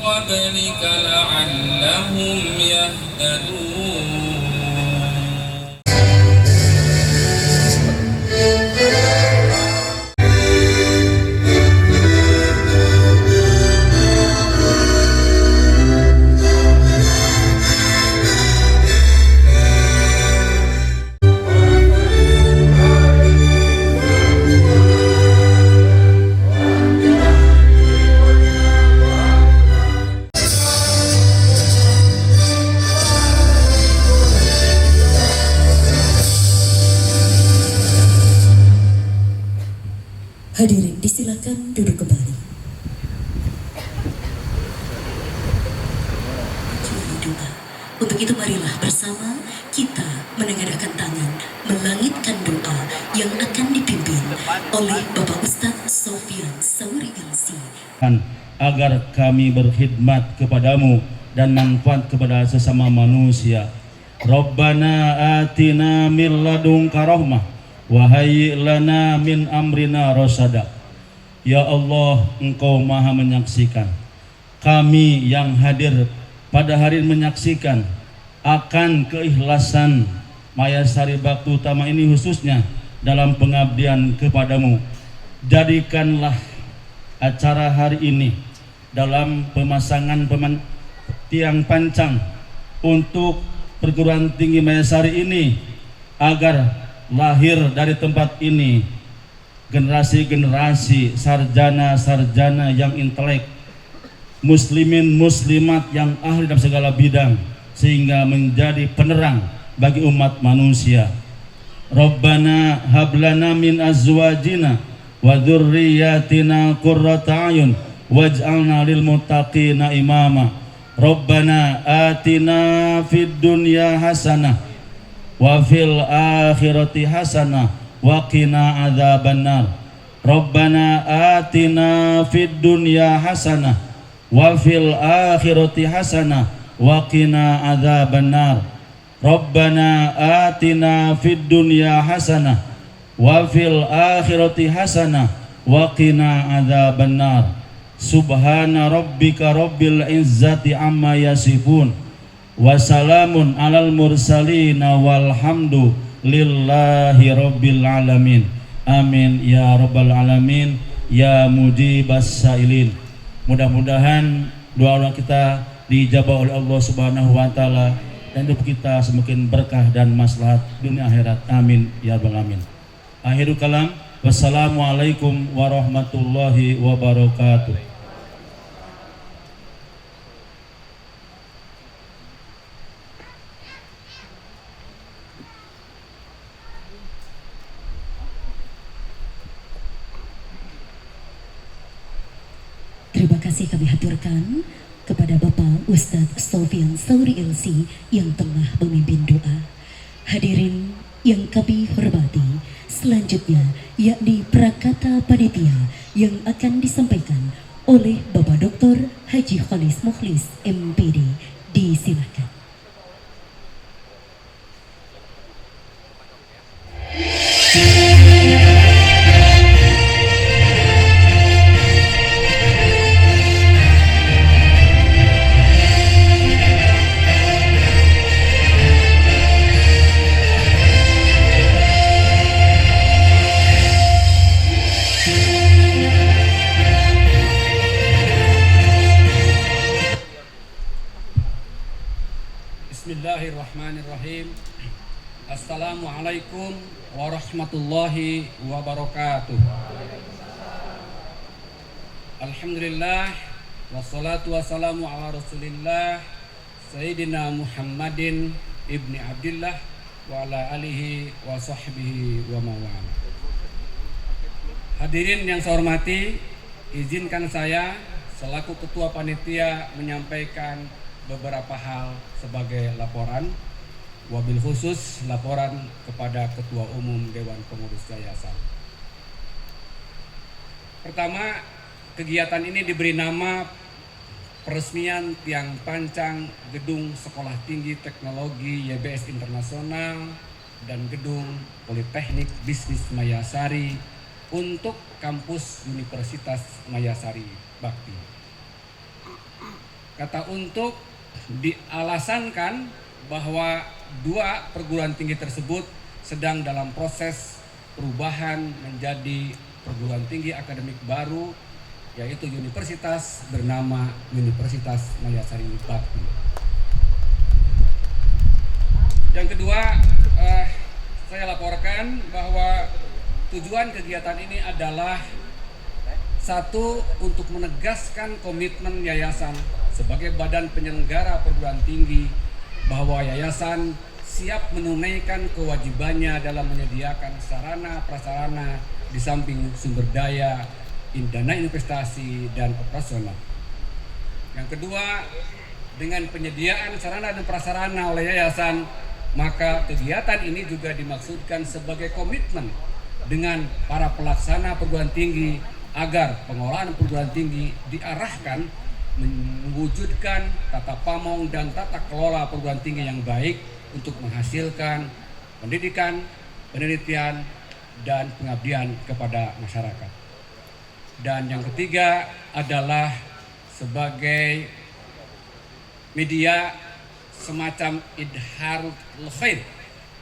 قبلك لعلهم يهتدون. Hadirin disilakan duduk kembali. Doa. Untuk itu marilah bersama kita menengadahkan tangan, melangitkan doa yang akan dipimpin oleh Bapak Ustadz Sofyan Sauri LC. Agar kami berkhidmat kepadamu dan manfaat kepada sesama manusia. Rabbana atina min ladunka rahmah wa hayyi' lana min amrina rasada. Ya Allah, Engkau Maha menyaksikan. Kami yang hadir pada hari ini menyaksikan akan keikhlasan Mayasari Bakti Utama ini khususnya dalam pengabdian kepadamu. Jadikanlah acara hari ini dalam pemasangan tiang pancang untuk perguruan tinggi Mayasari ini, agar lahir dari tempat ini generasi-generasi sarjana-sarjana yang intelek, muslimin muslimat yang ahli dalam segala bidang, sehingga menjadi penerang bagi umat manusia. Rabbana hablana min azwajina wa dzurriyyatina qurrata a'yun waj'alna lil muttaqina imama. Rabbana atina fid dunya hasanah wa fil akhirati hasanah wa qina adzabannar. Rabbana atina fid dunya hasanah wa fil akhirati hasanah wa qina adzabannar. Rabbana atina fid dunya hasanah wa fil akhirati hasanah wa qina adzabannar. Subhana rabbika rabbil izzati amma yasifun. Wassalamun alal mursalina walhamdu lillahi rabbil alamin. Amin ya rabbal alamin ya mujibas sailin. Mudah-mudahan doa kita dijabah oleh Allah Subhanahu wa taala dan hidup kita semakin berkah dan maslahat dunia akhirat. Amin ya rabbal alamin. Akhirul kalam, wassalamualaikum warahmatullahi wabarakatuh. Terima kasih kami haturkan kepada Bapak Ustadz Sofyan Sauri LC yang telah memimpin doa. Hadirin yang kami hormati, selanjutnya yakni prakata panitia yang akan disampaikan oleh Bapak Dr. Haji Khalis Mukhlis MPD. Disilakan. Bismillahirrahmanirrahim. Assalamualaikum warahmatullahi wabarakatuh. Alhamdulillah wassalatu wassalamu ala rasulillah Sayyidina Muhammadin ibni Abdillah wa ala alihi wa sahbihi wa mawala. Hadirin yang saya hormati, izinkan saya selaku ketua panitia menyampaikan beberapa hal sebagai laporan, wabil khusus laporan kepada Ketua Umum Dewan Pengurus Yayasan. Pertama, kegiatan ini diberi nama peresmian tiang pancang gedung Sekolah Tinggi Teknologi YBS Internasional dan gedung Politeknik Bisnis Mayasari untuk kampus Universitas Mayasari Bakti. Kata untuk dialasankan bahwa dua perguruan tinggi tersebut sedang dalam proses perubahan menjadi perguruan tinggi akademik baru, yaitu universitas bernama Universitas Mayasari Bakti. Yang kedua, saya laporkan bahwa tujuan kegiatan ini adalah satu, untuk menegaskan komitmen yayasan sebagai badan penyelenggara perguruan tinggi bahwa yayasan siap menunaikan kewajibannya dalam menyediakan sarana prasarana di samping sumber daya, dana investasi, dan operasional. Yang kedua, dengan penyediaan sarana dan prasarana oleh yayasan, maka kegiatan ini juga dimaksudkan sebagai komitmen dengan para pelaksana perguruan tinggi agar pengelolaan perguruan tinggi diarahkan mewujudkan tata pamong dan tata kelola perguruan tinggi yang baik untuk menghasilkan pendidikan, penelitian, dan pengabdian kepada masyarakat. Dan yang ketiga adalah sebagai media semacam idharul khair,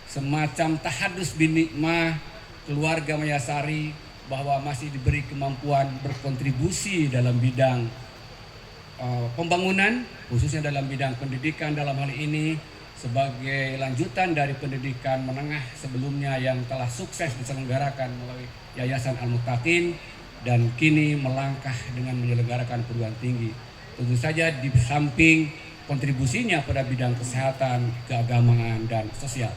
semacam tahadus binikmah keluarga Mayasari bahwa masih diberi kemampuan berkontribusi dalam bidang pembangunan, khususnya dalam bidang pendidikan dalam hal ini sebagai lanjutan dari pendidikan menengah sebelumnya yang telah sukses diselenggarakan melalui Yayasan Al-Muttaqin dan kini melangkah dengan menyelenggarakan perguruan tinggi. Tentu saja di samping kontribusinya pada bidang kesehatan, keagamaan, dan sosial.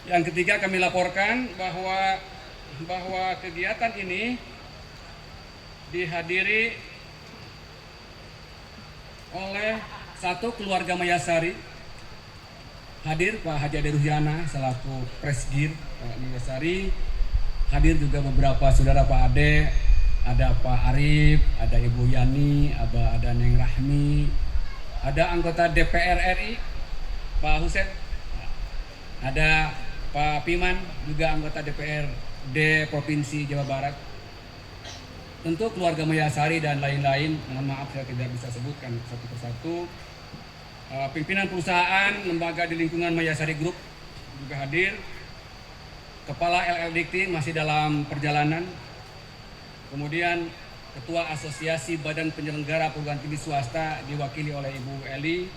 Yang ketiga, kami laporkan bahwa kegiatan ini dihadiri oleh satu keluarga Mayasari. Hadir Pak Haji Ade Ruhyana selaku Presdir Mayasari. Hadir juga beberapa saudara Pak Ade, ada Pak Arif, ada Ibu Yani, ada Neng Rahmi, ada anggota DPR RI Pak Husen, ada Pak Piman, juga anggota DPRD Provinsi Jawa Barat. Tentu keluarga Mayasari dan lain-lain, mohon maaf saya tidak bisa sebutkan satu persatu. Pimpinan perusahaan, lembaga di lingkungan Mayasari Group juga hadir. Kepala LL Dikti masih dalam perjalanan. Kemudian Ketua Asosiasi Badan Penyelenggara Perguruan Tinggi Swasta diwakili oleh Ibu Eli.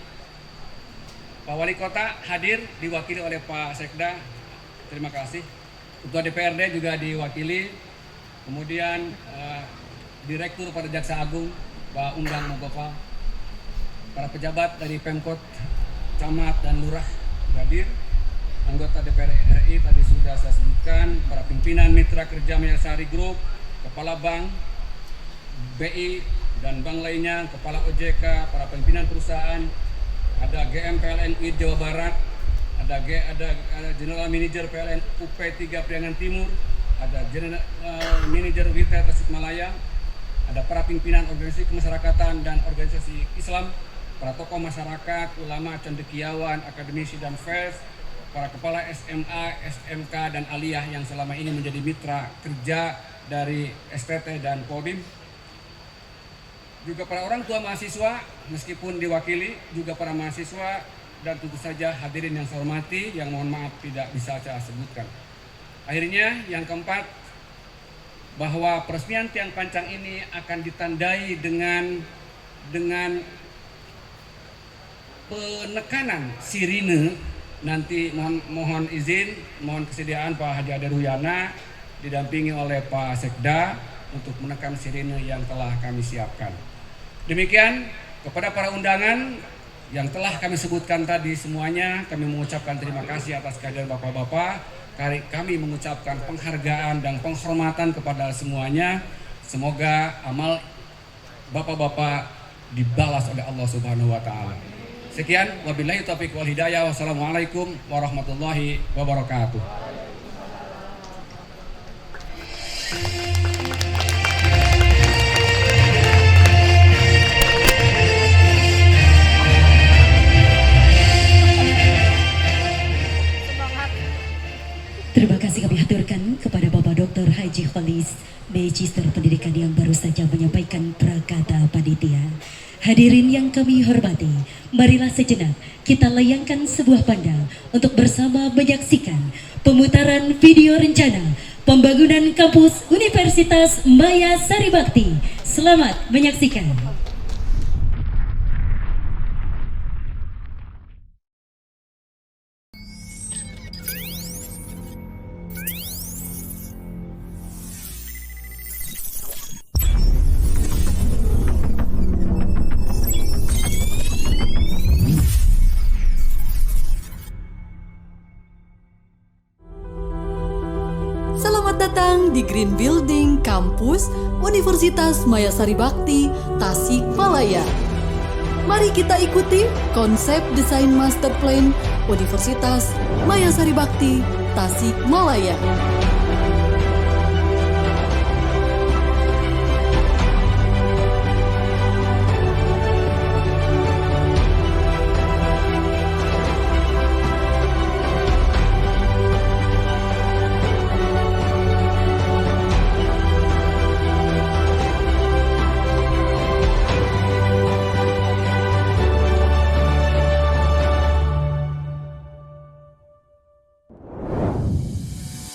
Pak Wali Kota hadir diwakili oleh Pak Sekda. Terima kasih. Ketua DPRD juga diwakili. Kemudian Direktur pada Jaksa Agung Pak Undang Mogopa. Para pejabat dari Pemkot, Camat, dan Lurah hadir. Anggota DPR RI tadi sudah saya sebutkan. Para pimpinan mitra kerja Mayasari Group, Kepala Bank, BI, dan bank lainnya, Kepala OJK, para pimpinan perusahaan, ada GM PLN UI Jawa Barat, ada General Manager PLN UP3 Priangan Timur, ada General Manager Retail Tasikmalaya, ada para pimpinan organisasi kemasyarakatan dan organisasi Islam, para tokoh masyarakat, ulama, cendekiawan, akademisi, dan pers, para kepala SMA, SMK, dan aliyah yang selama ini menjadi mitra kerja dari STT dan Polbim. Juga para orang tua mahasiswa, meskipun diwakili, juga para mahasiswa, dan tentu saja hadirin yang saya hormati, yang mohon maaf tidak bisa saya sebutkan. Akhirnya yang keempat, bahwa peresmian tiang pancang ini akan ditandai dengan penekanan sirine. Nanti mohon izin, mohon kesediaan Pak Haji Ade Ruhyana didampingi oleh Pak Sekda untuk menekan sirine yang telah kami siapkan. Demikian, kepada para undangan yang telah kami sebutkan tadi semuanya, kami mengucapkan terima kasih atas kehadiran Bapak-Bapak. Kami mengucapkan penghargaan dan penghormatan kepada semuanya. Semoga amal Bapak-Bapak dibalas oleh Allah Subhanahu wa taala. Sekian, wabillahi taufiq wal hidayah. Wassalamualaikum warahmatullahi wabarakatuh. Terima kasih kami haturkan kepada Bapak Dr. Haji Kholis, Magister Pendidikan yang baru saja menyampaikan prakata panitia. Hadirin yang kami hormati, marilah sejenak kita layangkan sebuah pandang untuk bersama menyaksikan pemutaran video rencana pembangunan kampus Universitas Maya Saribakti. Selamat menyaksikan. Selamat datang di Green Building Kampus Universitas Maya Saribakti, Tasikmalaya. Mari kita ikuti konsep desain master plan Universitas Maya Saribakti, Tasikmalaya.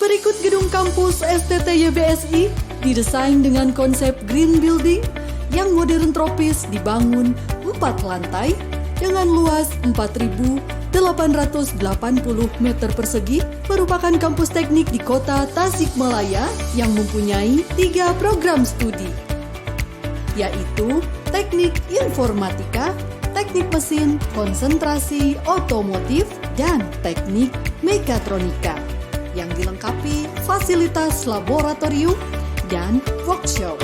Berikut gedung kampus STT-YBSI didesain dengan konsep green building yang modern tropis, dibangun 4 lantai dengan luas 4.880 meter persegi, merupakan kampus teknik di kota Tasikmalaya yang mempunyai 3 program studi, yaitu Teknik Informatika, Teknik Mesin, Konsentrasi Otomotif, dan Teknik Mekatronika, yang dilengkapi fasilitas laboratorium dan workshop.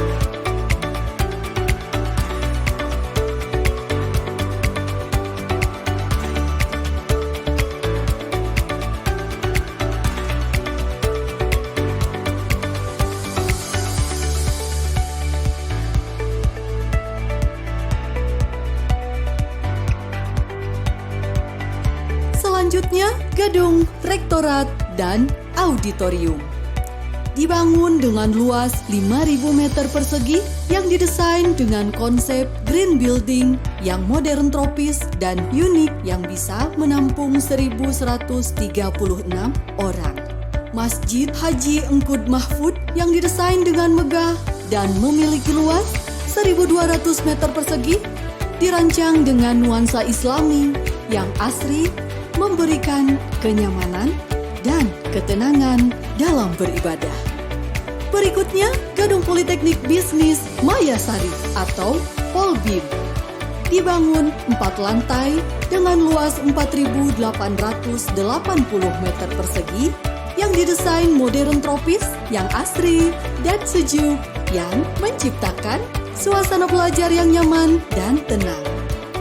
Selanjutnya, gedung Rektorat dan Auditorium. Dibangun dengan luas 5.000 meter persegi yang didesain dengan konsep green building yang modern tropis dan unik yang bisa menampung 1.136 orang. Masjid Haji Engkud Mahfud yang didesain dengan megah dan memiliki luas 1.200 meter persegi, dirancang dengan nuansa Islami yang asri, memberikan kenyamanan dan ketenangan dalam beribadah. Berikutnya, Gedung Politeknik Bisnis Mayasari atau Polbim. Dibangun 4 lantai dengan luas 4.880 meter persegi yang didesain modern tropis, yang asri dan sejuk, yang menciptakan suasana belajar yang nyaman dan tenang.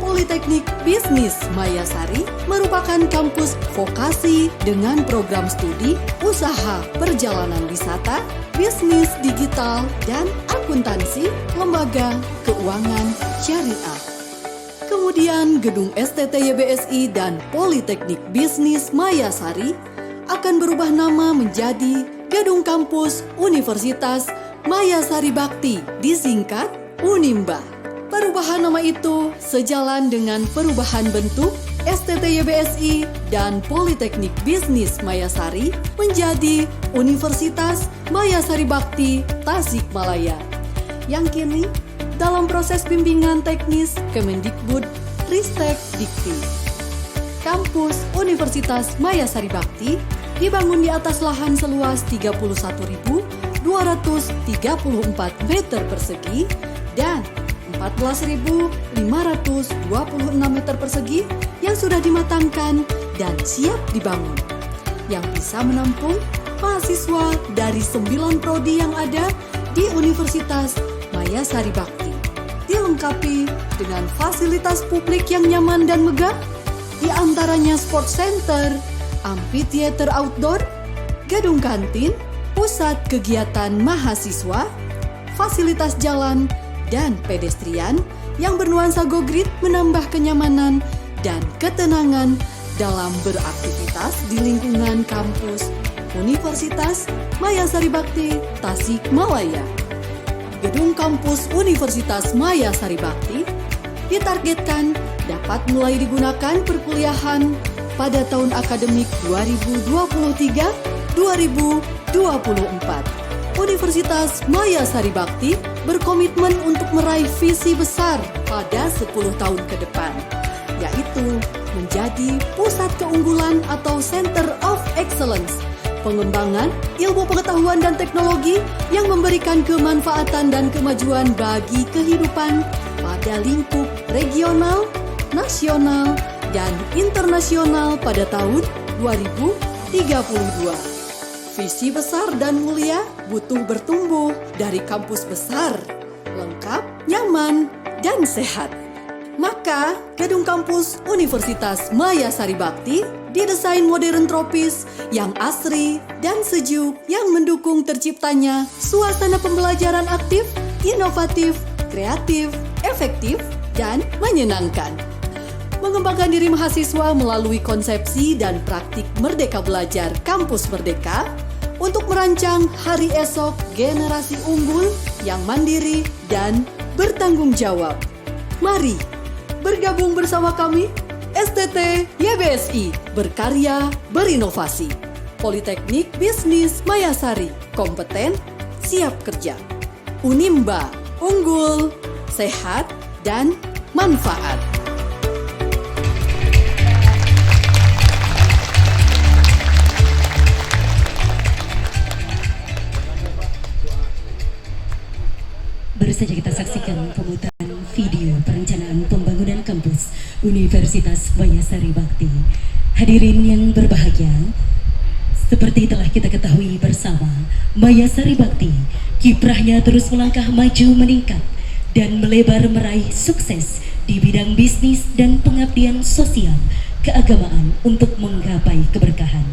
Politeknik Bisnis Mayasari merupakan kampus vokasi dengan program studi usaha perjalanan wisata, bisnis digital, dan akuntansi, lembaga keuangan syariah. Kemudian Gedung STT-YBSI dan Politeknik Bisnis Mayasari akan berubah nama menjadi Gedung Kampus Universitas Maya Saribakti, disingkat Unimba. Perubahan nama itu sejalan dengan perubahan bentuk STT-YBSI dan Politeknik Bisnis Mayasari menjadi Universitas Maya Saribakti Tasikmalaya, yang kini dalam proses bimbingan teknis Kemendikbud Ristek Dikti. Kampus Universitas Maya Saribakti dibangun di atas lahan seluas 31.234 meter persegi dan 14.526 meter persegi yang sudah dimatangkan dan siap dibangun, yang bisa menampung mahasiswa dari 9 prodi yang ada di Universitas Maya Saribakti, dilengkapi dengan fasilitas publik yang nyaman dan megah, di antaranya sport center, amphitheater outdoor, gedung kantin, pusat kegiatan mahasiswa, fasilitas jalan dan pedestrian yang bernuansa go-green menambah kenyamanan dan ketenangan dalam beraktivitas di lingkungan kampus Universitas Maya Saribakti Tasikmalaya. Gedung kampus Universitas Maya Saribakti ditargetkan dapat mulai digunakan perkuliahan pada tahun akademik 2023-2024. Universitas Maya Sari Bakti berkomitmen untuk meraih visi besar pada 10 tahun ke depan, yaitu menjadi pusat keunggulan atau Center of Excellence, pengembangan ilmu pengetahuan dan teknologi yang memberikan kemanfaatan dan kemajuan bagi kehidupan pada lingkup regional, nasional, dan internasional pada tahun 2032. Visi besar dan mulia butuh bertumbuh dari kampus besar, lengkap, nyaman, dan sehat. Maka, gedung kampus Universitas Maya Sari Bakti didesain modern tropis yang asri dan sejuk yang mendukung terciptanya suasana pembelajaran aktif, inovatif, kreatif, efektif, dan menyenangkan. Mengembangkan diri mahasiswa melalui konsepsi dan praktik Merdeka Belajar Kampus Merdeka untuk merancang hari esok generasi unggul yang mandiri dan bertanggung jawab. Mari bergabung bersama kami, STT YBSI, berkarya berinovasi. Politeknik Bisnis Mayasari, kompeten, siap kerja. Unimba, unggul, sehat, dan manfaat. Baru saja kita saksikan pemutaran video perencanaan pembangunan kampus Universitas Maya Sari Bakti. Hadirin yang berbahagia, seperti telah kita ketahui bersama, Maya Sari Bakti kiprahnya terus melangkah maju meningkat dan melebar meraih sukses di bidang bisnis dan pengabdian sosial keagamaan untuk menggapai keberkahan.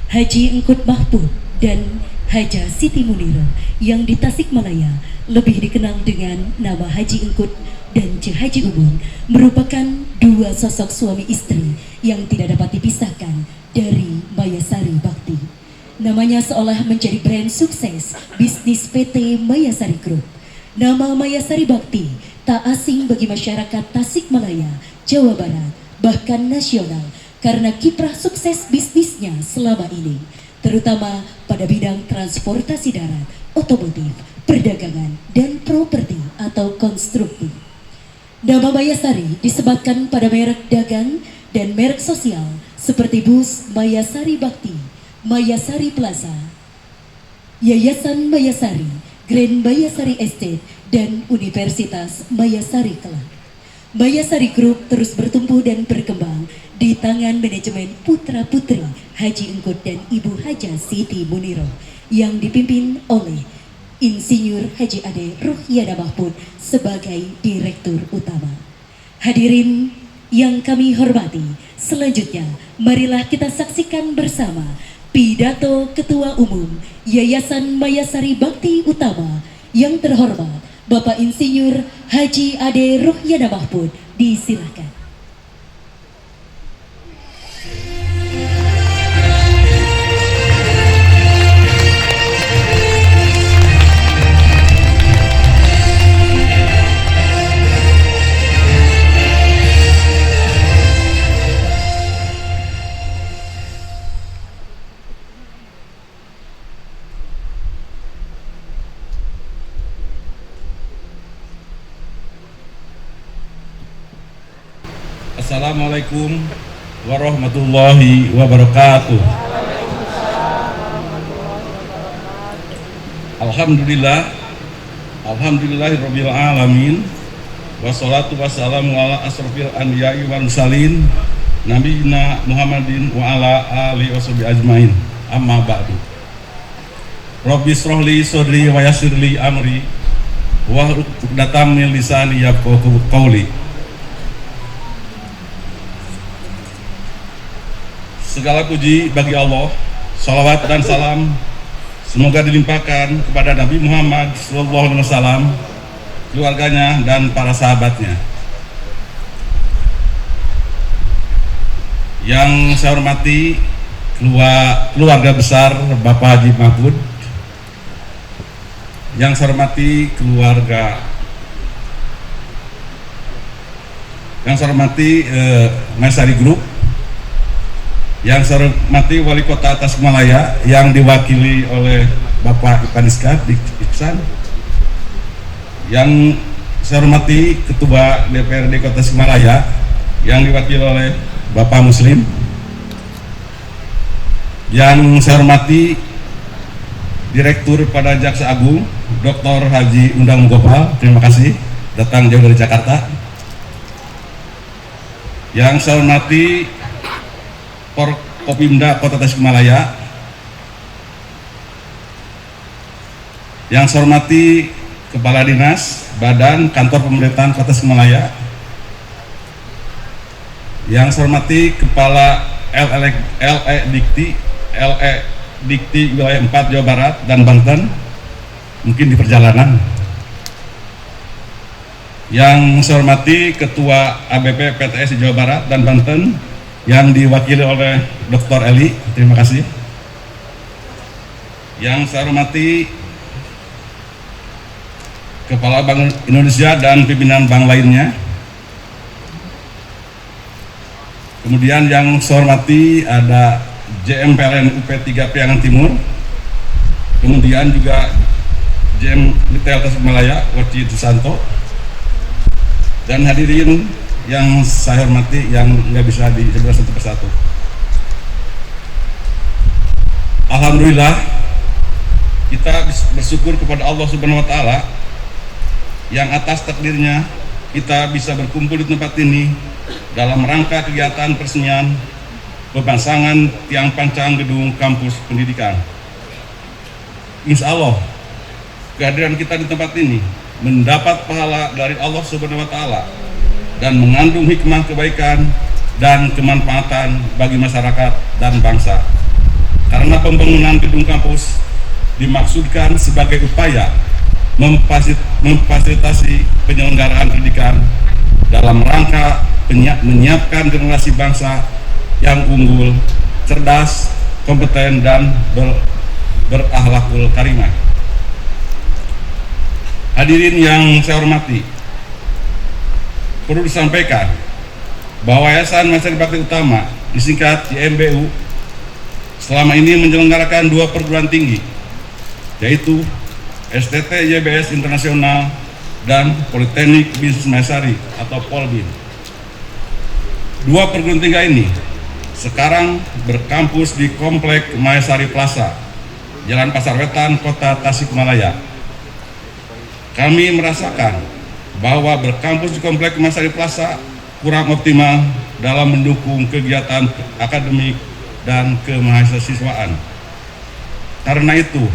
Haji Engkut Mahfud dan Haja Siti Muniro yang di Tasikmalaya lebih dikenal dengan nama Haji Engkut dan Ce Haji Ubun merupakan dua sosok suami istri yang tidak dapat dipisahkan dari Maya Sari Bakti. Namanya seolah menjadi brand sukses bisnis PT Maya Sari Group. Nama Maya Sari Bakti tak asing bagi masyarakat Tasikmalaya, Jawa Barat, bahkan nasional karena kiprah sukses bisnisnya selama ini, terutama pada bidang transportasi darat, otomotif, perdagangan, dan properti atau konstruksi. Nama Maya Sari disematkan pada merek dagang dan merek sosial seperti bus Maya Sari Bakti, Maya Sari Plaza, Yayasan Maya Sari, Grand Maya Sari Estate, dan Universitas Maya Sari kelak. Maya Sari Group terus bertumbuh dan berkembang di tangan manajemen putra-putri Haji Engkut dan Ibu Haja Siti Muniro yang dipimpin oleh Insinyur Haji Ade Ruhyana Mahfud sebagai Direktur Utama. Hadirin yang kami hormati, selanjutnya marilah kita saksikan bersama pidato Ketua Umum Yayasan Maya Sari Bakti Utama yang terhormat Bapak Insinyur Haji Ade Ruhyana Mahfud. Disilakan. Assalamualaikum warahmatullahi wabarakatuh. Alhamdulillahirabbil alamin. Wassalatu wassalamu ala asrofil anbiya'i wal mursalin nabiyina Muhammadin wa ala alihi washabihi ajmain. Amma ba'du. Rabbi shrahli sadri wa yassirli amri wahlul 'uqdatam min lisani yafqahu qawli. Segala puji bagi Allah, salawat dan salam semoga dilimpahkan kepada Nabi Muhammad SAW, keluarganya dan para sahabatnya. Yang saya hormati keluarga besar Bapak Haji Mahfud, yang saya hormati keluarga yang saya hormati Maesari Group, yang saya hormati Wali Kota Tasikmalaya yang diwakili oleh Bapak Ipan Iksan, yang saya hormati Ketua DPRD Kota Tasikmalaya yang diwakili oleh Bapak Muslim, yang saya hormati Direktur pada Jaksa Agung Dr. Haji Undang Gopal, terima kasih datang jauh dari Jakarta. Yang saya hormati Forkopimda Kota Tasikmalaya, yang saya hormati Kepala Dinas Badan Kantor Pemerintahan Kota Tasikmalaya, yang saya hormati Kepala LE Dikti Wilayah 4 Jawa Barat dan Banten, mungkin di perjalanan. Yang saya hormati Ketua ABP PTS di Jawa Barat dan Banten yang diwakili oleh Dr. Eli, terima kasih. Yang saya hormati Kepala Bank Indonesia dan pimpinan bank lainnya. Kemudian yang saya hormati ada JM PLN UP 3 Priangan Timur, kemudian juga JM Retail Tasikmalaya Waci Susanto, dan hadirin yang saya hormati yang nggak bisa disebut satu persatu. Alhamdulillah kita bersyukur kepada Allah Subhanahu Wa Taala yang atas takdirnya kita bisa berkumpul di tempat ini dalam rangka kegiatan peresmian pemasangan tiang pancang gedung kampus pendidikan. Insya Allah kehadiran kita di tempat ini mendapat pahala dari Allah Subhanahu Wa Taala dan mengandung hikmah kebaikan dan kemanfaatan bagi masyarakat dan bangsa. Karena pembangunan gedung kampus dimaksudkan sebagai upaya memfasilitasi penyelenggaraan pendidikan dalam rangka menyiapkan generasi bangsa yang unggul, cerdas, kompeten, dan berakhlakul karimah. Hadirin yang saya hormati, perlu disampaikan bahwa Yayasan Maesari Bakti Utama, disingkat YMBU, selama ini menyelenggarakan 2 perguruan tinggi, yaitu STT YBS Internasional dan Politeknik Bisnis Maesari atau Polbin. 2 perguruan tinggi ini sekarang berkampus di Komplek Maesari Plaza, Jalan Pasar Wetan, Kota Tasikmalaya. Kami merasakan bahwa berkampus di Komplek Maesari Plaza kurang optimal dalam mendukung kegiatan akademik dan kemahasiswaan. Karena itu,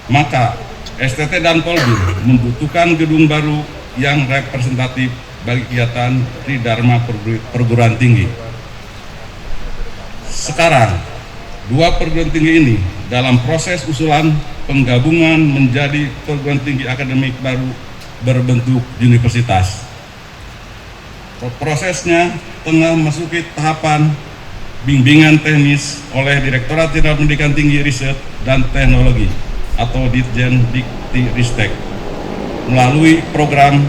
maka STT dan Polbin membutuhkan gedung baru yang representatif bagi kegiatan Tridharma perguruan tinggi. Sekarang, 2 perguruan tinggi ini dalam proses usulan penggabungan menjadi perguruan tinggi akademik baru berbentuk universitas. Prosesnya tengah memasuki tahapan bimbingan teknis oleh Direktorat Jenderal Pendidikan Tinggi Riset dan Teknologi atau Ditjen Dikti Ristek melalui program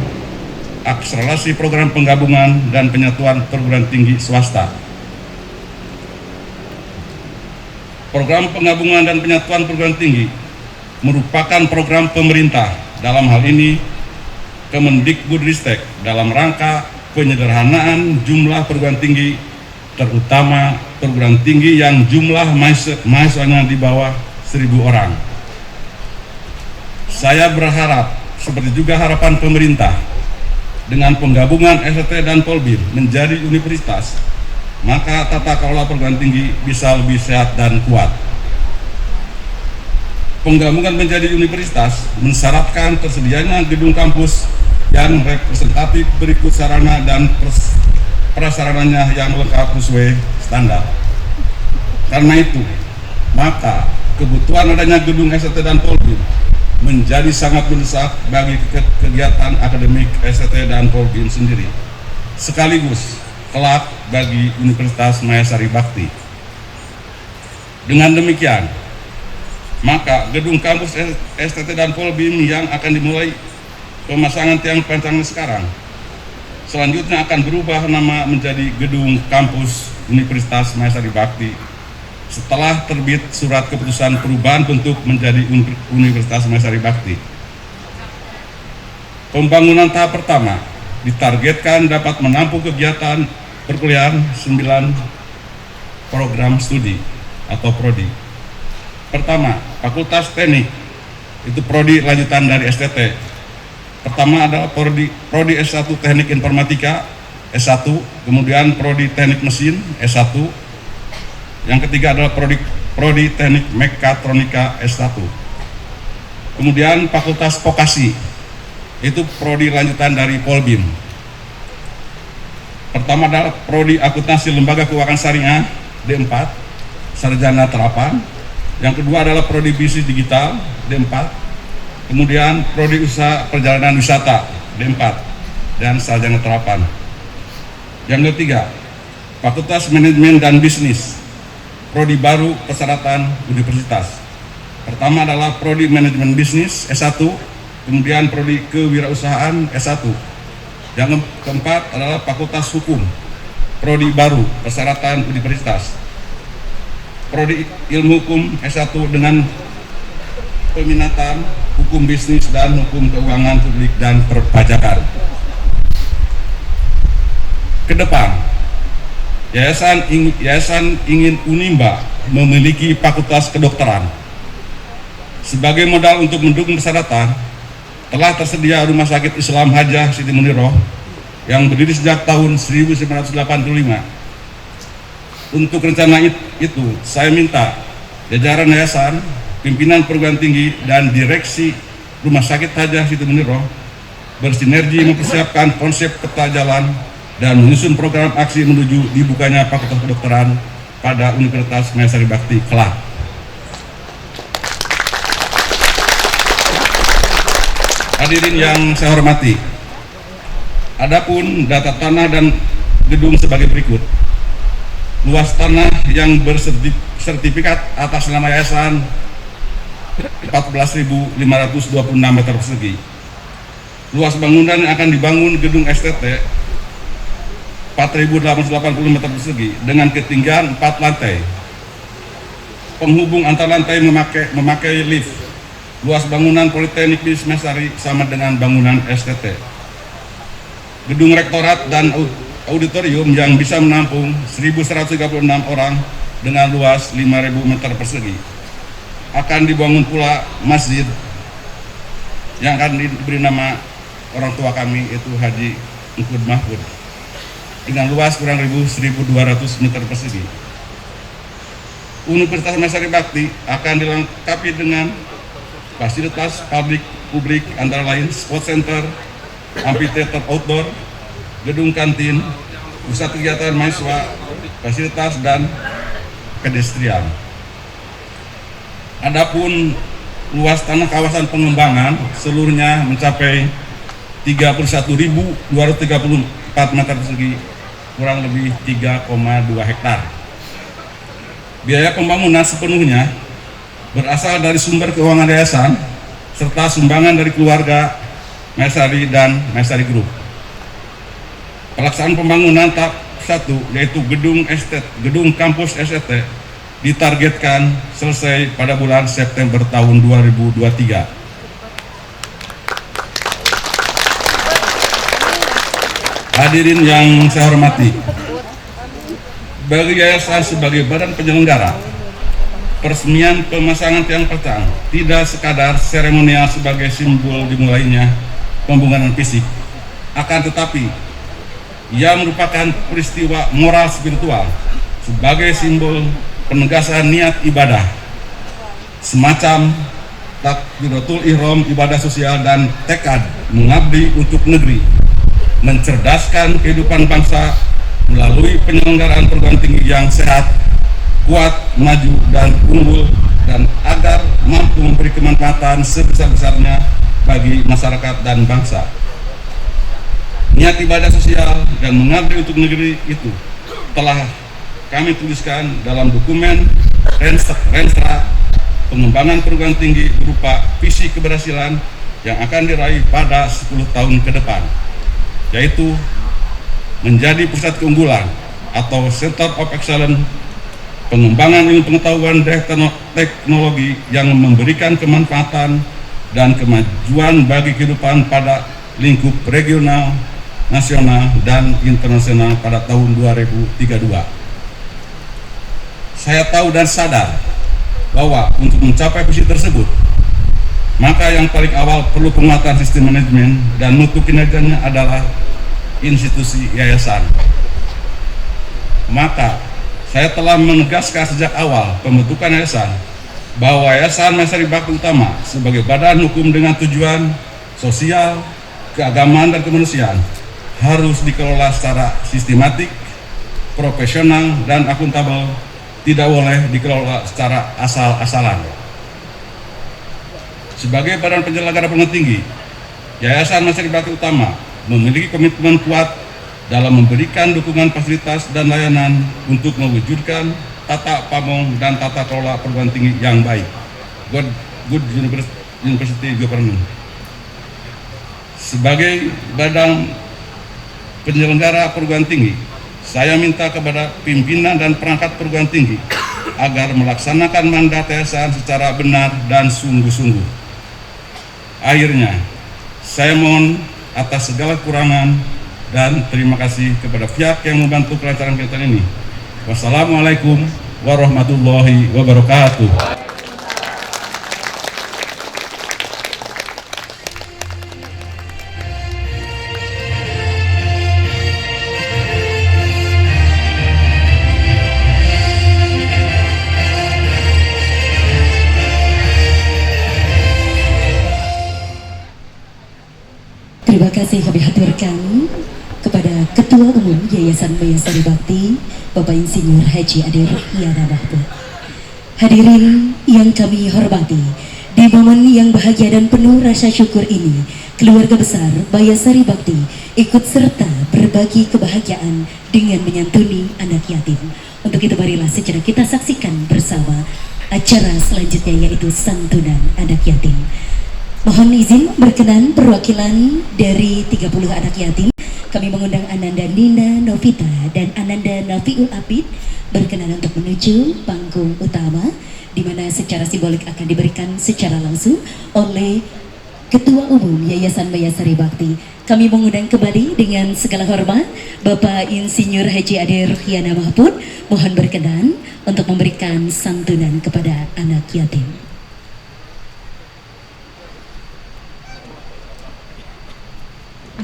akselerasi program penggabungan dan penyatuan perguruan tinggi swasta. Program penggabungan dan penyatuan perguruan tinggi merupakan program pemerintah, dalam hal ini Kemendikbudristek, dalam rangka penyederhanaan jumlah perguruan tinggi, terutama perguruan tinggi yang jumlah mahasiswanya di bawah 1.000 orang. Saya berharap, seperti juga harapan pemerintah, dengan penggabungan STT dan Polbin menjadi universitas, maka tata kelola perguruan tinggi bisa lebih sehat dan kuat. Penggabungan menjadi universitas mensyaratkan tersedianya gedung kampus yang representatif berikut sarana dan prasarananya yang lengkap sesuai standar. Karena itu, maka kebutuhan adanya gedung STT dan Polbin menjadi sangat mendesak bagi kegiatan akademik STT dan Polbin sendiri, sekaligus kelak bagi Universitas Maesari Bakti. Dengan demikian, maka gedung kampus STT dan Polbin yang akan dimulai pemasangan tiang pancangnya sekarang selanjutnya akan berubah nama menjadi Gedung Kampus Universitas Mayasari Bakti setelah terbit surat keputusan perubahan bentuk menjadi Universitas Mayasari Bakti. Pembangunan tahap pertama ditargetkan dapat menampung kegiatan perkuliahan 9 program studi atau prodi. Pertama, Fakultas Teknik, itu prodi lanjutan dari STT. Pertama adalah prodi S1 Teknik Informatika S1, kemudian prodi Teknik Mesin S1. Yang ketiga adalah prodi Teknik Mekatronika S1. Kemudian Fakultas Vokasi, itu prodi lanjutan dari Polbim. Pertama adalah prodi Akuntansi Lembaga Keuangan Syariah D4, sarjana terapan. Yang kedua adalah prodi bisnis digital D4, kemudian prodi usaha perjalanan wisata D4 dan sarjana terapan. Yang ketiga, Fakultas Manajemen dan Bisnis, prodi baru persyaratan universitas. Pertama adalah prodi Manajemen Bisnis S1, kemudian prodi Kewirausahaan S1. Yang keempat adalah Fakultas Hukum, prodi baru persyaratan universitas. Prodi Ilmu Hukum S1 dengan peminatan hukum bisnis dan hukum keuangan publik dan perpajakan. Kedepan, Yayasan ingin Unimba memiliki fakultas kedokteran. Sebagai modal untuk mendukung persyaratan, telah tersedia Rumah Sakit Islam Hajah Siti Muniroh yang berdiri sejak tahun 1985. Untuk rencana itu, saya minta jajaran yayasan, pimpinan perguruan tinggi, dan direksi Rumah Sakit Hajah Siti Muniroh bersinergi mempersiapkan konsep peta jalan dan menyusun program aksi menuju dibukanya Fakultas Kedokteran pada Universitas Mayasari Bakti kelak. Hadirin yang saya hormati, adapun data tanah dan gedung sebagai berikut. Luas tanah yang bersertifikat atas nama yayasan 14.526 meter persegi. Luas bangunan yang akan dibangun gedung STT 4.880 meter persegi dengan ketinggian 4 lantai. Penghubung antar lantai memakai lift. Luas bangunan Politeknik Bisnis Mayasari sama dengan bangunan STT. Gedung rektorat dan auditorium yang bisa menampung 1.136 orang dengan luas 5.000 meter persegi. Akan dibangun pula masjid yang akan diberi nama orang tua kami, itu Haji Engkud Mahfud, dengan luas kurang lebih 1.200 meter persegi. Universitas Mayasari Bakti akan dilengkapi dengan fasilitas publik antara lain sport center, amphitheater outdoor, gedung kantin, pusat kegiatan mahasiswa, fasilitas dan pedestrian. Adapun luas tanah kawasan pengembangan seluruhnya mencapai 31.234 meter persegi, kurang lebih 3,2 hektar. Biaya pembangunan sepenuhnya berasal dari sumber keuangan yayasan serta sumbangan dari keluarga Mayasari dan Mayasari Group. Pelaksanaan pembangunan tahap 1 yaitu gedung kampus STT ditargetkan selesai pada bulan September tahun 2023. Hadirin yang saya hormati, bagi yayasan sebagai badan penyelenggara, peresmian pemasangan tiang petang tidak sekadar seremonial sebagai simbol dimulainya pembangunan fisik, akan tetapi ia merupakan peristiwa moral spiritual sebagai simbol penegasan niat ibadah, semacam takbiratul ihram, ibadah sosial dan tekad mengabdi untuk negeri, mencerdaskan kehidupan bangsa melalui penyelenggaraan perguruan tinggi yang sehat, kuat, maju dan unggul, dan agar mampu memberi kemanfaatan sebesar-besarnya bagi masyarakat dan bangsa. Niat ibadah sosial dan mengabdi untuk negeri itu telah kami tuliskan dalam dokumen Renstra pengembangan perguruan tinggi berupa visi keberhasilan yang akan diraih pada 10 tahun ke depan, yaitu menjadi pusat keunggulan atau Center of Excellence pengembangan ilmu pengetahuan dan teknologi yang memberikan kemanfaatan dan kemajuan bagi kehidupan pada lingkup regional, nasional, dan internasional pada tahun 2032. Saya tahu dan sadar bahwa untuk mencapai visi tersebut, maka yang paling awal perlu penguatan sistem manajemen dan mutu kinerjanya adalah institusi yayasan. Maka saya telah menegaskan sejak awal pembentukan yayasan bahwa Yayasan Mayasari Bakti Utama sebagai badan hukum dengan tujuan sosial, keagamaan, dan kemanusiaan harus dikelola secara sistematik, profesional, dan akuntabel, tidak boleh dikelola secara asal-asalan. Sebagai badan penyelenggara perguruan tinggi, Yayasan Mayasari Bakti Utama memiliki komitmen kuat dalam memberikan dukungan fasilitas dan layanan untuk mewujudkan tata pamong dan tata kelola perguruan tinggi yang baik. Good University Government. Sebagai badan penyelenggara perguruan tinggi, saya minta kepada pimpinan dan perangkat perguruan tinggi agar melaksanakan mandat yayasan secara benar dan sungguh-sungguh. Akhirnya, saya mohon atas segala kekurangan dan terima kasih kepada pihak yang membantu kelancaran kegiatan ini. Wassalamualaikum warahmatullahi wabarakatuh. Terima kasih kami haturkan kepada Ketua Umum Yayasan Mayasari Bakti, Bapak Insinyur Haji Ade Ruhyana Mahmud. Hadirin yang kami hormati, di momen yang bahagia dan penuh rasa syukur ini, keluarga besar Mayasari Bakti ikut serta berbagi kebahagiaan dengan menyantuni anak yatim. Untuk itu marilah sejenak kita saksikan bersama acara selanjutnya, yaitu santunan anak yatim. Mohon izin berkenan perwakilan dari 30 anak yatim. Kami mengundang Ananda Nina Novita dan Ananda Nafiul Abid berkenan untuk menuju panggung utama, di mana secara simbolik akan diberikan secara langsung oleh Ketua Umum Yayasan Mayasari Bakti. Kami mengundang kembali dengan segala hormat Bapak Insinyur Haji Ade Ruhyana Mahmud, mohon berkenan untuk memberikan santunan kepada anak yatim.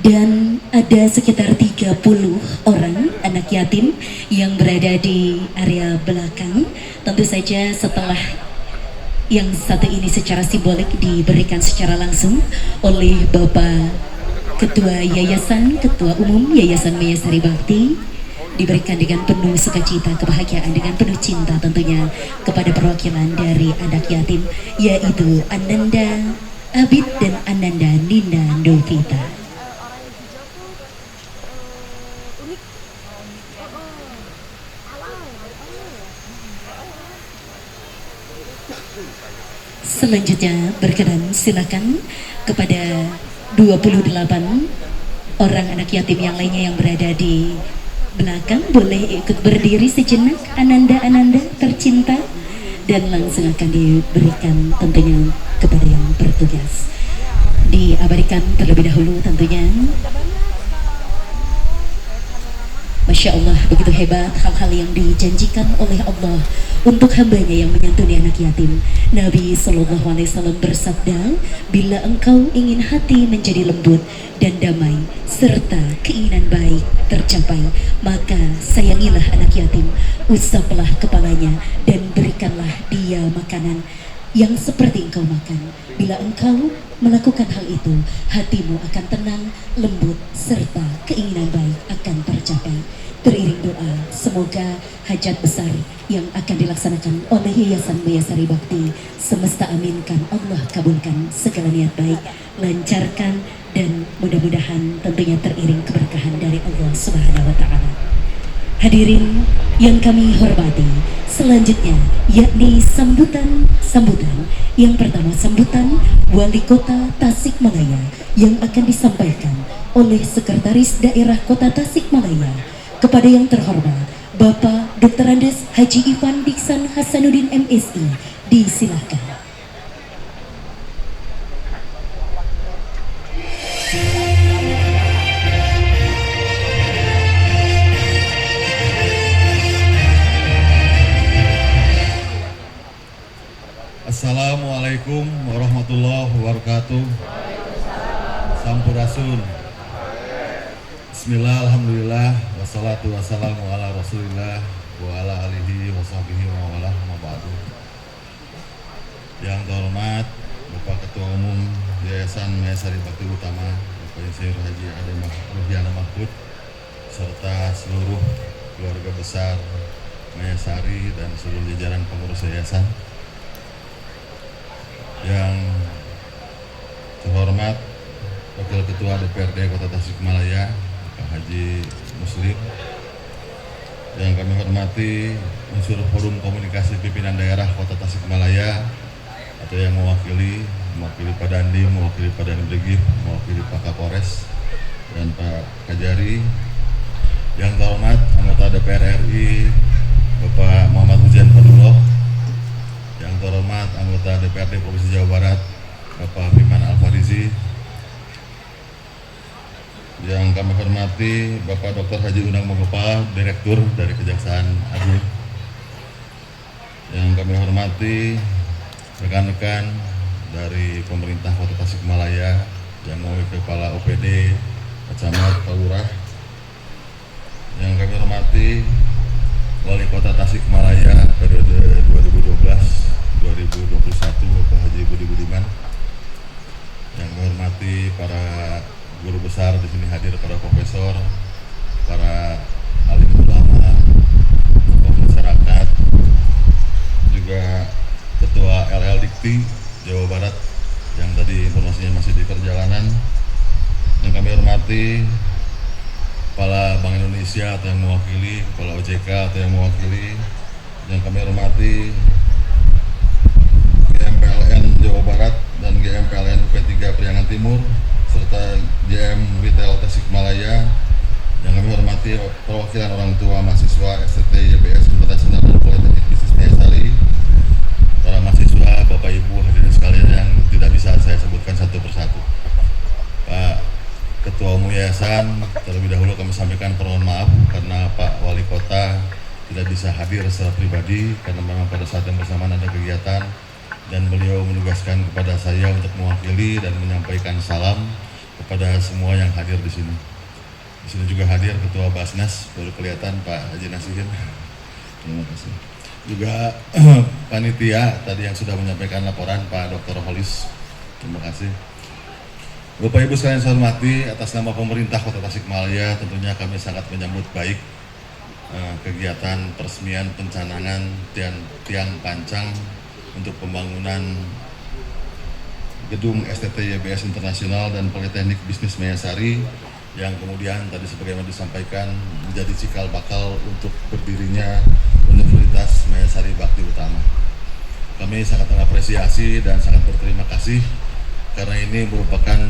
Dan ada sekitar 30 orang anak yatim yang berada di area belakang. Tentu saja setelah yang satu ini secara simbolik diberikan secara langsung oleh Bapak Ketua Yayasan, Ketua Umum Yayasan Mayasari Bakti, diberikan dengan penuh sukacita, kebahagiaan, dengan penuh cinta tentunya kepada perwakilan dari anak yatim, yaitu Ananda Abid dan Ananda Nina Novita. Selanjutnya berkenan silakan kepada 28 orang anak yatim yang lainnya yang berada di belakang boleh ikut berdiri sejenak, Ananda tercinta, dan langsung akan diberikan tentunya kepada yang bertugas. Diabadikan terlebih dahulu tentunya. Masya Allah, begitu hebat hal-hal yang dijanjikan oleh Allah untuk hambanya yang menyantuni anak yatim. Nabi SAW bersabda, bila engkau ingin hati menjadi lembut dan damai, serta keinginan baik tercapai, maka sayangilah anak yatim, usaplah kepalanya, dan berikanlah dia makanan yang seperti engkau makan. Bila engkau melakukan hal itu, hatimu akan tenang, lembut, serta keinginan baik akan tercapai. Teriring doa, semoga hajat besar yang akan dilaksanakan oleh Yayasan Mayasari Bakti semesta aminkan, Allah kabulkan segala niat baik, lancarkan, dan mudah-mudahan tentunya teriring keberkahan dari Allah Subhanahu wa Ta'ala. Hadirin yang kami hormati, selanjutnya yakni sambutan yang pertama, sambutan Wali Kota Tasikmalaya yang akan disampaikan oleh Sekretaris Daerah Kota Tasikmalaya kepada yang terhormat Bapak Dr. Andes Haji Ivan Diksan Hasanuddin MSI. Disilahkan. Assalamualaikum warahmatullahi wabarakatuh. Sampurasun. Bismillah, alhamdulillah, wassalatu wassalamu ala rasulillah wa ala alihi wa sahbihi wa wala ma ba'du. Yang terhormat Bapak Ketua Umum Yayasan Mayasari Bakti Utama, Bapak Insinyur Haji Ade Ruhiana Mahfud, serta seluruh keluarga besar Mayasari dan seluruh jajaran pengurus yayasan. Yang terhormat Wakil Ketua DPRD Kota Tasikmalaya, Pak Haji Muslim. Yang kami hormati unsur Forum Komunikasi Pimpinan Daerah Kota Tasikmalaya, atau yang mewakili Pak Dandim, mewakili Pak Dandim, mewakili Pak Kapolres dan Pak Kajari. Yang terhormat anggota DPR RI Bapak Muhammad Hujan Fadullah. Yang terhormat anggota DPRD Provinsi Jawa Barat Bapak Biman Al-Farizi. Yang kami hormati Bapak Dr. Haji Unang Mogopa, Direktur dari Kejaksaan Agung. Yang kami hormati rekan-rekan dari pemerintah Kota Tasikmalaya yang mewakili Kepala OPD, Pak Camat, Pak Lurah. Yang kami hormati Wali Kota Tasikmalaya periode 2012-2021 Bapak Haji Budi Budiman. Yang kami hormati para guru besar di sini hadir, para profesor, para alim ulama, tokoh masyarakat, juga Ketua LL Dikti Jawa Barat yang tadi informasinya masih di perjalanan. Yang kami hormati Kepala Bank Indonesia atau yang mewakili, Kepala OJK atau yang mewakili. Yang kami hormati GMPLN Jawa Barat dan GMPLN UP3 Priangan Timur, serta JM Retail Tasikmalaya. Yang kami hormati perwakilan orang tua mahasiswa STT YBS Internasional dan Politeknik Bisnis Mayasari, para mahasiswa, Bapak Ibu hadirin sekalian yang tidak bisa saya sebutkan satu persatu. Pak Ketua Umum Yayasan, terlebih dahulu kami sampaikan permohonan maaf karena Pak Wali Kota tidak bisa hadir secara pribadi karena memang pada saat yang bersamaan ada kegiatan dan beliau menugaskan kepada saya untuk mewakili dan menyampaikan salam kepada semua yang hadir di sini. Di sini juga hadir Ketua Basnas, baru kelihatan Pak Haji Nasihin. Terima kasih. Juga panitia tadi yang sudah menyampaikan laporan Pak Dr. Holis. Terima kasih. Bapak Ibu sekalian saya hormati, atas nama pemerintah Kota Tasikmalaya tentunya kami sangat menyambut baik kegiatan peresmian pencanangan tiang pancang untuk pembangunan gedung STT YBS Internasional dan Politeknik Bisnis Mayasari yang kemudian tadi sebagaimana disampaikan menjadi cikal bakal untuk berdirinya Universitas Mayasari Bakti Utama. Kami sangat mengapresiasi dan sangat berterima kasih karena ini merupakan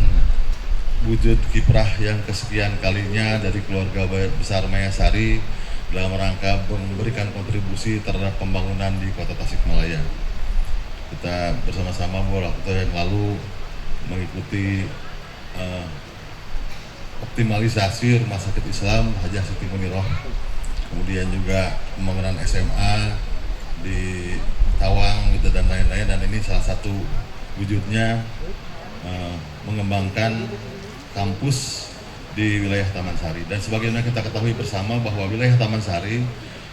wujud kiprah yang kesekian kalinya dari keluarga besar Mayasari dalam rangka memberikan kontribusi terhadap pembangunan di Kota Tasikmalaya. Kita bersama-sama beberapa waktu yang lalu mengikuti optimalisasi Rumah Sakit Islam Hajah Siti Muniroh, kemudian juga pembangunan SMA di Tawang gitu dan lain-lain, dan ini salah satu wujudnya mengembangkan kampus di wilayah Taman Sari. Dan sebagaimana kita ketahui bersama bahwa wilayah Taman Sari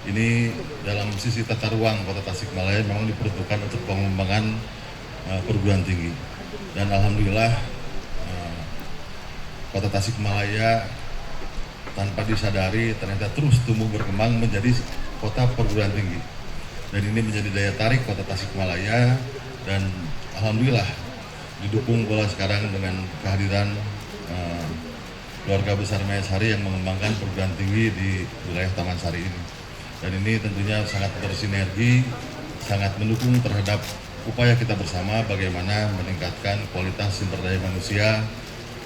ini dalam sisi tata ruang Kota Tasikmalaya memang diperuntukkan untuk pengembangan perguruan tinggi. Dan alhamdulillah Kota Tasikmalaya tanpa disadari ternyata terus tumbuh berkembang menjadi kota perguruan tinggi. Dan ini menjadi daya tarik Kota Tasikmalaya, dan alhamdulillah didukung pula sekarang dengan kehadiran keluarga besar Mayasari yang mengembangkan perguruan tinggi di wilayah Taman Sari ini. Dan ini tentunya sangat bersinergi, sangat mendukung terhadap upaya kita bersama bagaimana meningkatkan kualitas sumber daya manusia,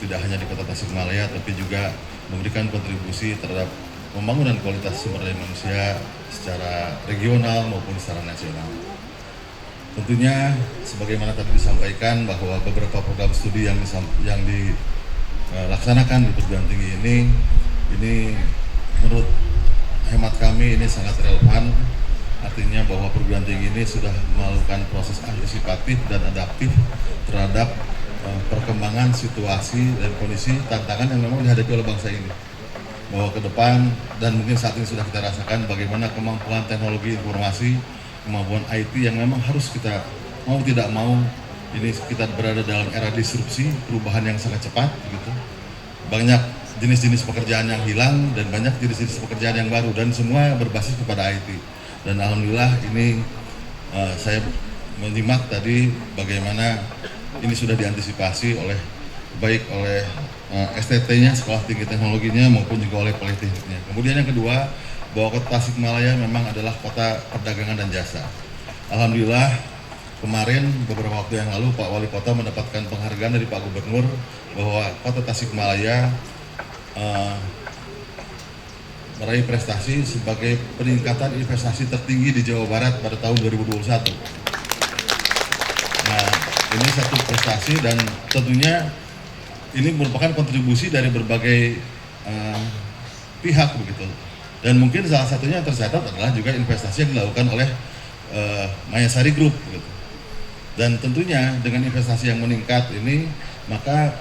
tidak hanya di Kota Tasikmalaya, tapi juga memberikan kontribusi terhadap pembangunan kualitas sumber daya manusia secara regional maupun secara nasional. Tentunya, sebagaimana tadi disampaikan bahwa beberapa program studi yang dilaksanakan di perguruan tinggi ini menurut hemat kami ini sangat relevan. Artinya bahwa perguruan tinggi ini sudah melakukan proses antisipatif dan adaptif terhadap perkembangan situasi dan kondisi tantangan yang memang dihadapi oleh bangsa ini. Bahwa ke depan dan mungkin saat ini sudah kita rasakan bagaimana kemampuan teknologi informasi, kemampuan IT yang memang harus kita mau tidak mau ini kita berada dalam era disrupsi, perubahan yang sangat cepat gitu. Banyak jenis-jenis pekerjaan yang hilang dan banyak jenis-jenis pekerjaan yang baru dan semua berbasis kepada IT. Dan alhamdulillah ini saya menyimak tadi bagaimana ini sudah diantisipasi baik oleh STT-nya, Sekolah Tinggi Teknologinya maupun juga oleh Politekniknya. Kemudian yang kedua, bahwa Kota Tasikmalaya memang adalah kota perdagangan dan jasa. Alhamdulillah kemarin beberapa waktu yang lalu Pak Wali Kota mendapatkan penghargaan dari Pak Gubernur bahwa Kota Tasikmalaya meraih prestasi sebagai peningkatan investasi tertinggi di Jawa Barat pada tahun 2021. Nah, ini satu prestasi dan tentunya ini merupakan kontribusi dari berbagai pihak begitu. Dan mungkin salah satunya yang tercatat adalah juga investasi yang dilakukan oleh Mayasari Group begitu. Dan tentunya dengan investasi yang meningkat ini, maka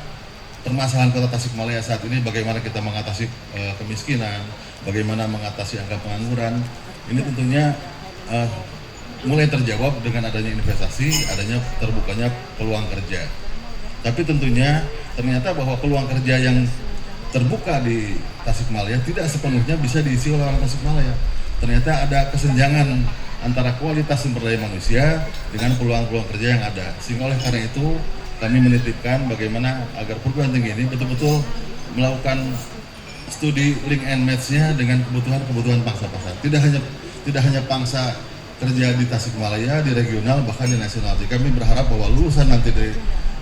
permasalahan Kota Tasikmalaya saat ini bagaimana kita mengatasi kemiskinan, bagaimana mengatasi angka pengangguran, ini tentunya mulai terjawab dengan adanya investasi, adanya terbukanya peluang kerja. Tapi tentunya ternyata bahwa peluang kerja yang terbuka di Tasikmalaya tidak sepenuhnya bisa diisi oleh orang Tasikmalaya. Ternyata ada kesenjangan antara kualitas sumber daya manusia dengan peluang-peluang kerja yang ada. Sehingga oleh karena itu kami menitipkan bagaimana agar perguruan tinggi ini betul-betul melakukan studi link and match-nya dengan kebutuhan pangsa pasar. Tidak hanya pangsa kerja di Tasikmalaya, di regional, bahkan di nasional. Jadi kami berharap bahwa lulusan nanti dari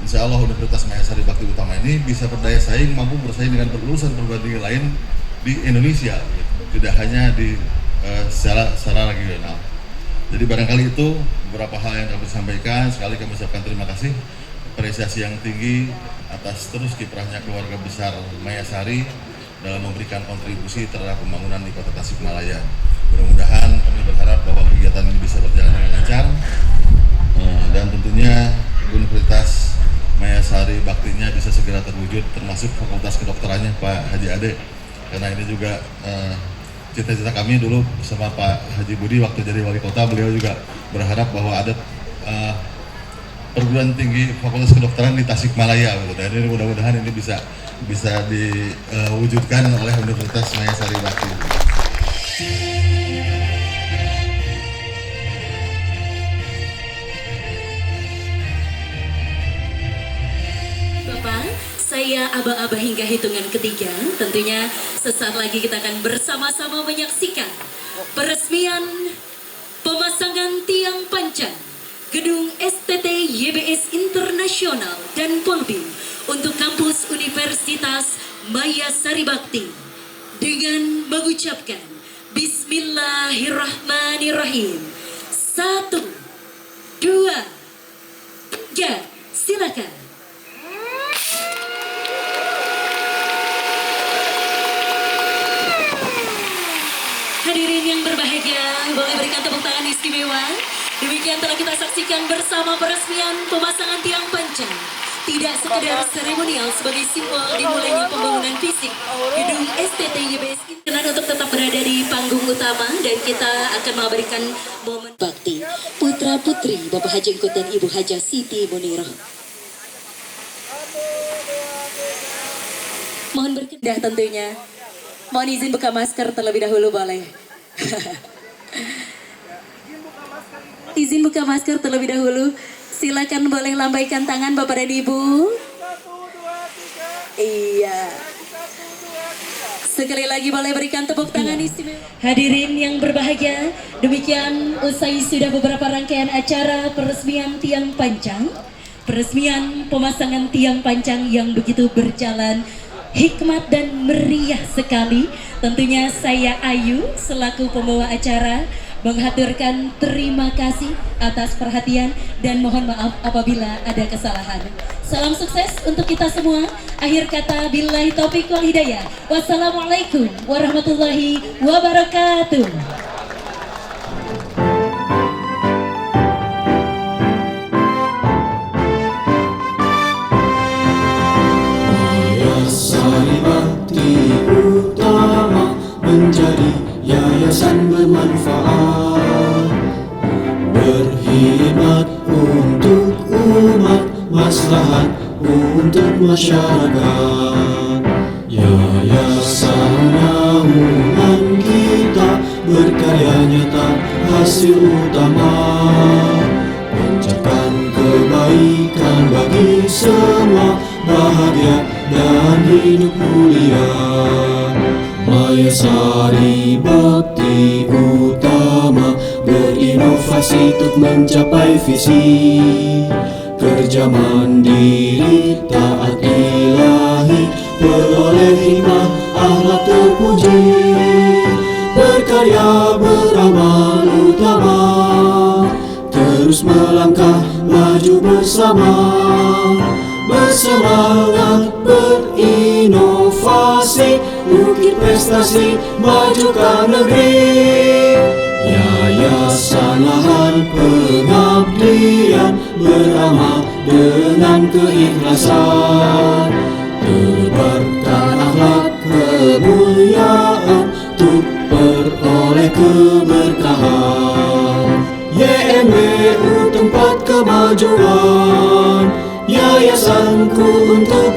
Insya Allah Universitas Mayasari Bakti Utama ini bisa berdaya saing, mampu bersaing dengan lulusan perguruan tinggi lain di Indonesia, tidak hanya di secara regional. Jadi barangkali itu beberapa hal yang kami sampaikan. Sekali kami ucapkan terima kasih, apresiasi yang tinggi atas terus kiprahnya keluarga besar Mayasari dalam memberikan kontribusi terhadap pembangunan di Kota Tasikmalaya. Mudah-mudahan kami berharap bahwa kegiatan ini bisa berjalan dengan lancar dan tentunya Universitas Mayasari Baktinya bisa segera terwujud, termasuk fakultas kedokterannya Pak Haji Ade, karena ini juga cita-cita kami dulu bersama Pak Haji Budi waktu jadi wali kota. Beliau juga berharap bahwa ada perguruan tinggi fakultas kedokteran di Tasikmalaya, dan ini mudah-mudahan ini bisa diwujudkan oleh Universitas Mayasari Bakti. Bapak, saya aba-aba hingga hitungan ketiga. Tentunya sesaat lagi kita akan bersama-sama menyaksikan peresmian pemasangan tiang panjang Gedung STT YBS Internasional dan Polbim untuk kampus Universitas Mayasari Bakti dengan mengucapkan Bismillahirrahmanirrahim. 1, 2, 3, silakan. Hadirin yang berbahagia, boleh berikan tepuk tangan istimewa. Demikian telah kita saksikan bersama peresmian pemasangan tiang panjang. Tidak sekedar seremonial sebagai simbol dimulainya pembangunan fisik Gedung STT YBS Internasional untuk tetap berada di panggung utama, dan kita akan memberikan momen bakti putra putri Bapak Haji Engkut dan Ibu Hajah Siti Muniroh. Mohon berkedah tentunya. Mohon izin buka masker terlebih dahulu, boleh? Izin buka masker terlebih dahulu. Silakan, boleh lambaikan tangan Bapak dan Ibu. Iya. Sekali lagi boleh berikan tepuk tangan istimewa. Hadirin yang berbahagia, demikian usai sudah beberapa rangkaian acara peresmian tiang pancang, peresmian pemasangan tiang pancang yang begitu berjalan hikmat dan meriah sekali. Tentunya saya Ayu selaku pembawa acara menghaturkan terima kasih atas perhatian dan mohon maaf apabila ada kesalahan. Salam sukses untuk kita semua. Akhir kata, billahi taufiq wal hidayah. Wassalamualaikum warahmatullahi wabarakatuh. Sari Bakti Utama menjadi yayasan bermanfaat, berkhidmat untuk umat, maslahat untuk masyarakat. Yayasan naungan kita berkarya nyata, hasil utama pencapaian kebaikan bagi semua, bahagia dan hidup mulia. Mayasari Bakti Utama berinovasi untuk mencapai visi, kerja mandiri taat ilahi, peroleh hikmah akhlak terpuji, berkarya beramal utama, terus melangkah maju bersama, bersemangat berinovasi, ukir prestasi, majukan negeri. Yayasan Lahan Pengabdian beramal dengan keikhlasan, tebarkan akhlak kemuliaan untuk peroleh keberkahan. YMWU tempat kemajuan, yayasanku untuk